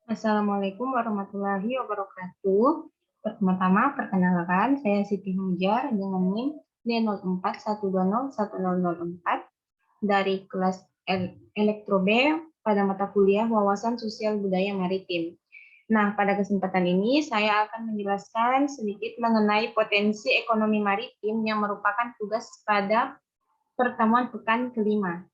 Assalamualaikum warahmatullahi wabarakatuh. Pertama-tama, perkenalkan, saya Siti Hujar dengan NIM D0412010004 dari kelas Elektro B pada mata kuliah Wawasan Sosial Budaya Maritim. Nah, pada kesempatan ini saya akan menjelaskan sedikit mengenai potensi ekonomi maritim yang merupakan tugas pada pertemuan pekan kelima.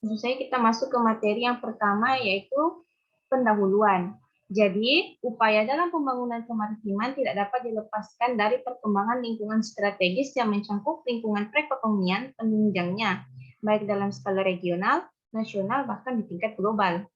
Tentu saja kita masuk ke materi yang pertama, yaitu pendahuluan. Jadi, upaya dalam pembangunan kemaritiman tidak dapat dilepaskan dari perkembangan lingkungan strategis yang mencakup lingkungan perekonomian penunjangnya, baik dalam skala regional, nasional, bahkan di tingkat global.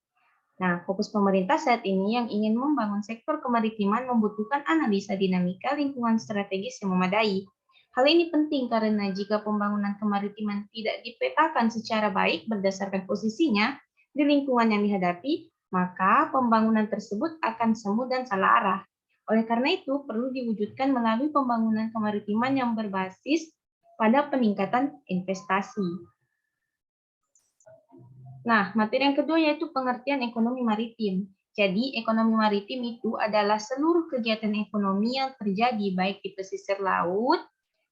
Nah, fokus pemerintah saat ini yang ingin membangun sektor kemaritiman membutuhkan analisa dinamika lingkungan strategis yang memadai. Hal ini penting karena jika pembangunan kemaritiman tidak dipetakan secara baik berdasarkan posisinya di lingkungan yang dihadapi, maka pembangunan tersebut akan semu dan salah arah. Oleh karena itu, perlu diwujudkan melalui pembangunan kemaritiman yang berbasis pada peningkatan investasi. Nah, materi yang kedua yaitu pengertian ekonomi maritim. Jadi, ekonomi maritim itu adalah seluruh kegiatan ekonomi yang terjadi baik di pesisir laut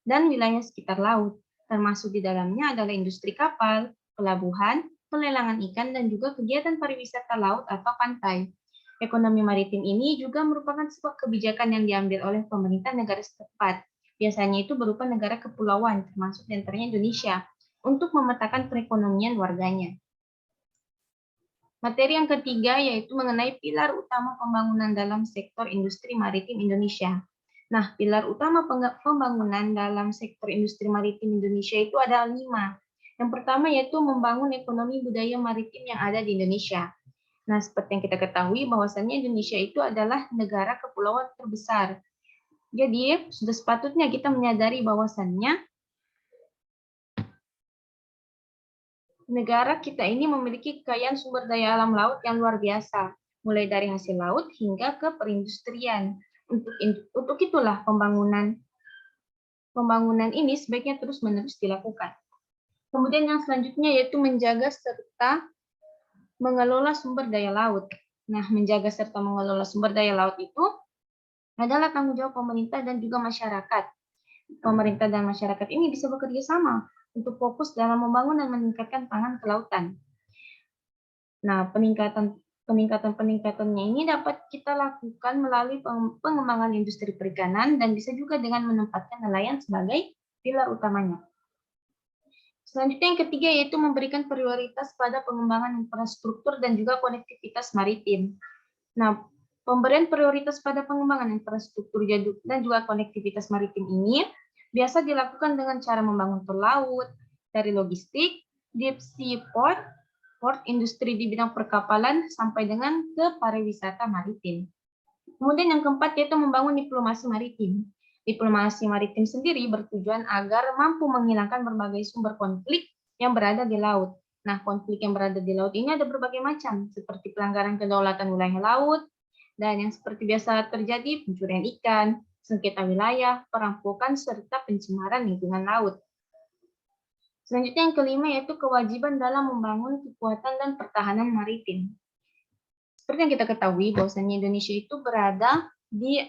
dan wilayah sekitar laut. Termasuk di dalamnya adalah industri kapal, pelabuhan, pelelangan ikan, dan juga kegiatan pariwisata laut atau pantai. Ekonomi maritim ini juga merupakan sebuah kebijakan yang diambil oleh pemerintah negara setempat. Biasanya itu berupa negara kepulauan, termasuk di antaranya Indonesia, untuk memetakan perekonomian warganya. Materi yang ketiga yaitu mengenai pilar utama pembangunan dalam sektor industri maritim Indonesia. Nah, pilar utama pembangunan dalam sektor industri maritim Indonesia itu ada 5. Yang pertama yaitu membangun ekonomi budaya maritim yang ada di Indonesia. Nah, seperti yang kita ketahui bahwasannya Indonesia itu adalah negara kepulauan terbesar. Jadi, sudah sepatutnya kita menyadari bahwasannya negara kita ini memiliki kekayaan sumber daya alam laut yang luar biasa, mulai dari hasil laut hingga ke perindustrian. Untuk itulah pembangunan ini sebaiknya terus-menerus dilakukan. Kemudian yang selanjutnya yaitu menjaga serta mengelola sumber daya laut. Nah, menjaga serta mengelola sumber daya laut itu adalah tanggung jawab pemerintah dan juga masyarakat. Pemerintah dan masyarakat ini bisa bekerja sama untuk fokus dalam membangun dan meningkatkan pangan kelautan. Nah, peningkatannya ini dapat kita lakukan melalui pengembangan industri perikanan dan bisa juga dengan menempatkan nelayan sebagai pilar utamanya. Selanjutnya yang ketiga yaitu memberikan prioritas pada pengembangan infrastruktur dan juga konektivitas maritim. Nah, pemberian prioritas pada pengembangan infrastruktur dan juga konektivitas maritim ini biasa dilakukan dengan cara membangun tol laut, dari logistik, deep sea port, industri di bidang perkapalan, sampai dengan ke pariwisata maritim. Kemudian yang keempat yaitu membangun diplomasi maritim. Diplomasi maritim sendiri bertujuan agar mampu menghilangkan berbagai sumber konflik yang berada di laut. Nah, konflik yang berada di laut ini ada berbagai macam, seperti pelanggaran kedaulatan wilayah laut, dan yang seperti biasa terjadi pencurian ikan, sengketa wilayah, perampokan, serta pencemaran lingkungan laut. Selanjutnya yang kelima yaitu kewajiban dalam membangun kekuatan dan pertahanan maritim. Seperti yang kita ketahui bahwasanya Indonesia itu berada di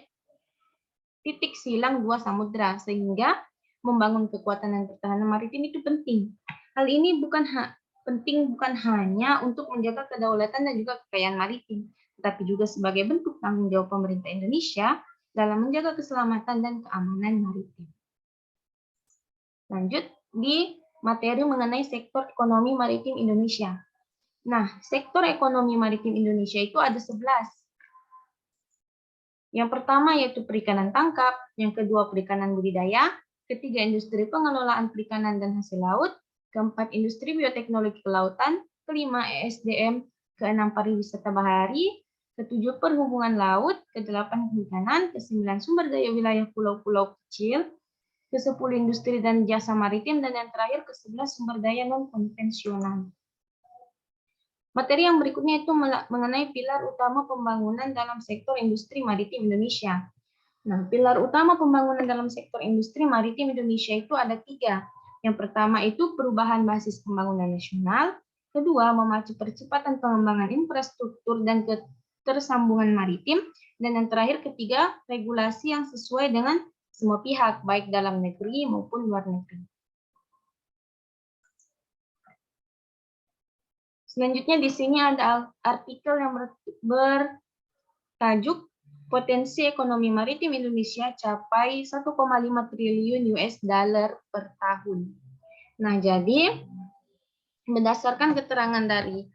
titik silang 2 samudra, sehingga membangun kekuatan dan pertahanan maritim itu penting. Hal ini penting bukan hanya untuk menjaga kedaulatan dan juga kekayaan maritim, tetapi juga sebagai bentuk tanggung jawab pemerintah Indonesia dalam menjaga keselamatan dan keamanan maritim. Lanjut di materi mengenai sektor ekonomi maritim Indonesia. Nah, sektor ekonomi maritim Indonesia itu ada 11. Yang pertama yaitu perikanan tangkap, yang kedua perikanan budidaya, ketiga industri pengelolaan perikanan dan hasil laut, keempat industri bioteknologi kelautan, kelima ESDM, keenam pariwisata bahari, ketujuh perhubungan laut, kedelapan perikanan, kesembilan sumber daya wilayah pulau-pulau kecil, ke-10 industri dan jasa maritim, dan yang terakhir ke-11 sumber daya non-konvensional. Materi yang berikutnya itu mengenai pilar utama pembangunan dalam sektor industri maritim Indonesia. Nah, pilar utama pembangunan dalam sektor industri maritim Indonesia itu ada 3. Yang pertama itu perubahan basis pembangunan nasional, Kedua, memacu percepatan pengembangan infrastruktur dan ketersambungan maritim. Dan yang terakhir, ketiga, regulasi yang sesuai dengan semua pihak, baik dalam negeri maupun luar negeri. Selanjutnya di sini ada artikel yang bertajuk Potensi Ekonomi Maritim Indonesia capai 1,5 triliun US dollar per tahun. Nah, jadi berdasarkan keterangan dari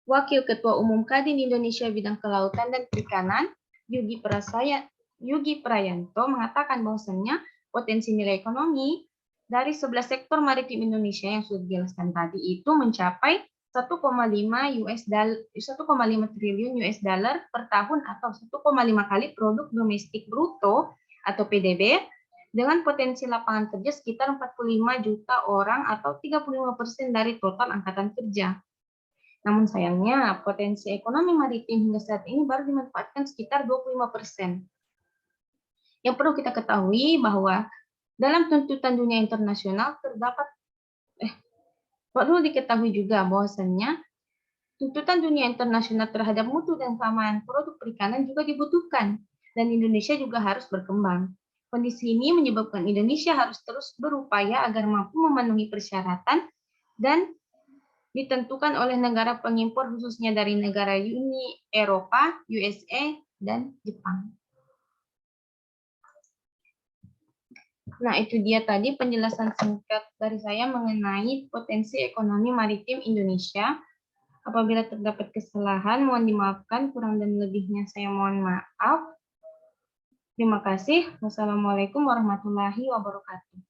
Wakil Ketua Umum Kadin Indonesia Bidang Kelautan dan Perikanan, Yugi Prayanto mengatakan bahwasannya potensi nilai ekonomi dari 11 sektor maritim Indonesia yang sudah dijelaskan tadi itu mencapai 1,5 triliun US dollar per tahun atau 1,5 kali produk domestik bruto atau PDB dengan potensi lapangan kerja sekitar 45 juta orang atau 35% dari total angkatan kerja. Namun sayangnya potensi ekonomi maritim hingga saat ini baru dimanfaatkan sekitar 25%. Yang perlu kita ketahui bahwa dalam tuntutan dunia internasional perlu diketahui juga bahwasannya tuntutan dunia internasional terhadap mutu dan keamanan produk perikanan juga dibutuhkan dan Indonesia juga harus berkembang. Kondisi ini menyebabkan Indonesia harus terus berupaya agar mampu memenuhi persyaratan dan ditentukan oleh negara pengimpor khususnya dari negara Uni Eropa, USA, dan Jepang. Nah, itu dia tadi penjelasan singkat dari saya mengenai potensi ekonomi maritim Indonesia. Apabila terdapat kesalahan, mohon dimaafkan. Kurang dan lebihnya saya mohon maaf. Terima kasih. Wassalamualaikum warahmatullahi wabarakatuh.